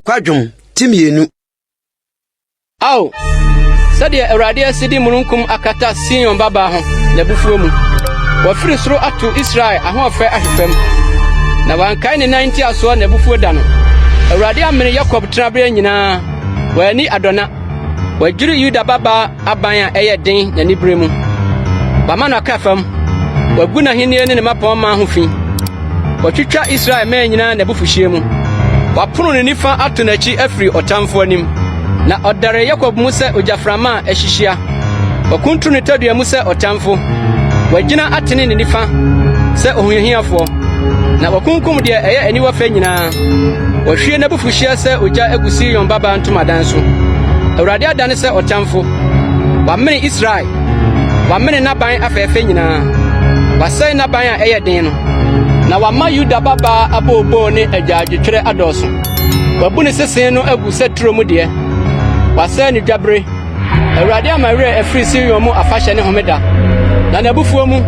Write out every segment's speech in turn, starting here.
Kwadwom timienu. Aw. Sadia Awurade asidi mununkum akata Sion baba ho na bufuo mu. Wafiri soro ato Israel ahofe ahwefam. Na wankae ne 90 aso na bufuo da no. Awurade amene Yakob trabre nyina. Wani adona. Wajiri Yuda baba aban a eye den na nibre mu. Bama na kafam. Waguna henie ne mapon ma ho fi. Watwitwa Israel man nyina na bufuhye mu. Wapono ne nifa ato nachi afiri otamfo anim. Na odare Yakob Musa ojaframa ehihia. Wakuntu ne tadua Musa otamfo. Wagina atene ne nifa se ohuhiafo. Na wakunkum de eye aniwa fa nyina. Wahwie na bufuhia se oja agusi yon baba ntomadan so. Awurade adane se otamfo. Wamene Israel. Wamene naban afefe nyina. Wasai naban a eye den no. Na wama Yuda baba abobo ne agyaadwetwere adoso. Wabu ne sesen no agu setro mu de. Wasai ne dwabre. Awurade amawre afiri Sion mu afahye ne homeda. Na nabufuo mu,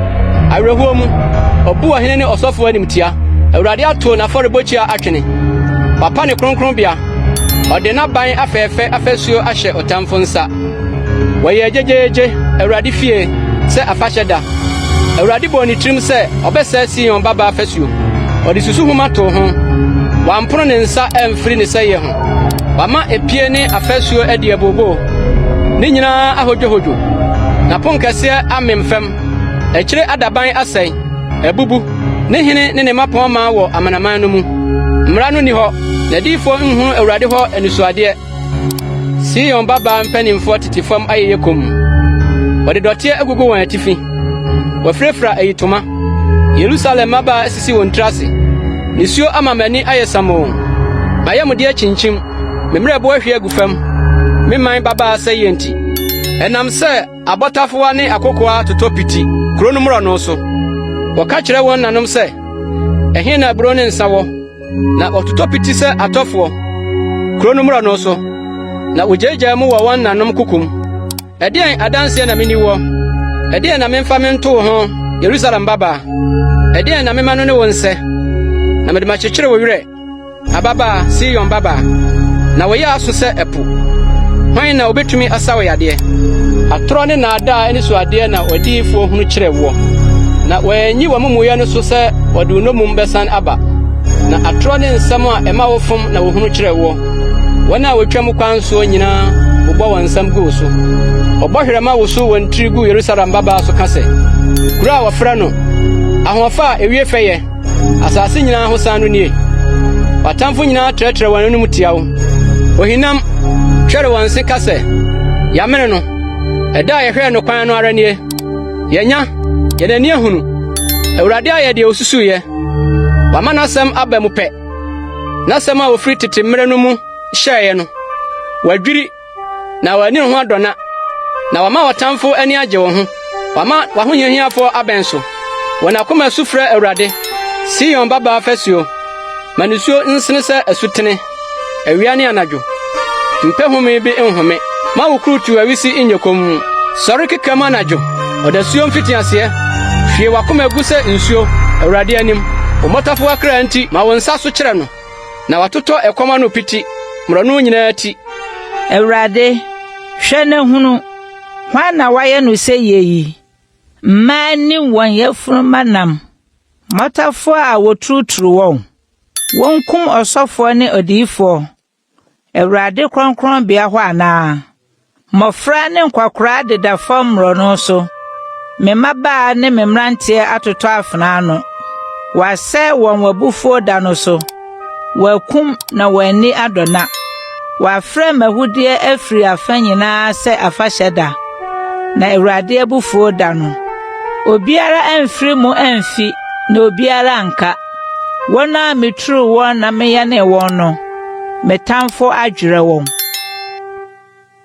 awerehuo mu, obu ahene ne osofo animtia. Awurade ato na forebochia atwene. Papa ne kronkronbia. Ode na ban afefe afasuo ahye otamfo nsa. Waye jejeje Awurade fie se afahye da. Awurade bo ni trim se obesa Sion baba afasuo. Ode susu huma to ho. Wampono ne nsa emfiri ne seye ho. Wama epie ne afasuo ade abobo. Ni nyina ahodwohodwo. Na ponkase amemfam. Ekire adaban asai. Ebubu. Ne hene ne mapon ma wo amanaman no mu. Mra no ni ho. Na difo nhu Awurade ho anisuade. Sion baba mpanimfo titifam ayeyekom. Wode dote agugu wan atifi. Wafrefra ayitoma. Jerusalem maba asisi won trase. Nisio amamani ayesamo. Mayamudi achinchim. Memre bo ahwe agufam. Memman baba asayenti. Enam se abotafo ne akokoa totopiti. Krono mro no so. Woka kire won nanom se. Ehe na bro ne nsawo. Na ototopiti se atofo. Krono mro no so. Na ojeja mu wo won nanom kukum. Edian adanse na meniwo. Edian na memfa mento ho Jerusalem baba. Edian na memano ne wonse. Na mede ma kyekere wo wire. Ababa Sion baba. Na wo ya aso se epo. Hwan na obetumi asawo yade. Atoro ne na ada eni so ade na odifo hunu kyere wo. Na wanyi wo momoye no so se wode unomum besan aba. Na atoro ne nsam a ema wo fom na wo hunu kyere wo. Wona wotwam kwan so nyina obo wansam go so. Obo hwerema wo so wontiri gu Jerusalem baba so kase. Kura wo fra no. Ahofa ewie feye. Asase nyina ho san no nie. Watamfo nyina tretre wananu mutiawo. Ohinam twere wanse kase. Yamene no. Eda yehwe no kwan no ara nie. Yenya yenani ahunu. Awurade aye de osusuye. Wama nasem aba mu pe. Nasem a ofri tete mmere no mu hyeye no. Wadwiri na wani ho adona. Na wama watamfo ani agye wo ho. Wama wahonyehiafo abenso. Wana koma sufra Awurade. Sion baba afasuo. Manisuo nsene se asutene. Awia ne anadwo. Mpehome bi enhome. Ma wukrutu awisi inyokom. Sori kekama anadwo. Odasuo mfiti ase. Hwie wakoma guse nsuo. Awurade anim. Omotafo akra nti ma wonsa so kyere no. Na watoto ekoma no piti. Mrono nyina ati. Awurade hwe ne hunu. Hwan na waye no se yeyi. Mani won yefunu manam. Motafo a wotrutru won. Wonkum osofo ne odifo. Awurade kronkron bia ho ana. Mofra ne nkwakora de da fam rono so. Memaba ne memrante atoto afna no. Wase won wabufuo da no so. Wakum na wani adona. Wafra mahudie afri afanyina se afasheda. Na Awurade abufuo da no. Obiara amfiri mu amfi na obiara anka. Wona metru won na meyane won no. Metamfo adwere won.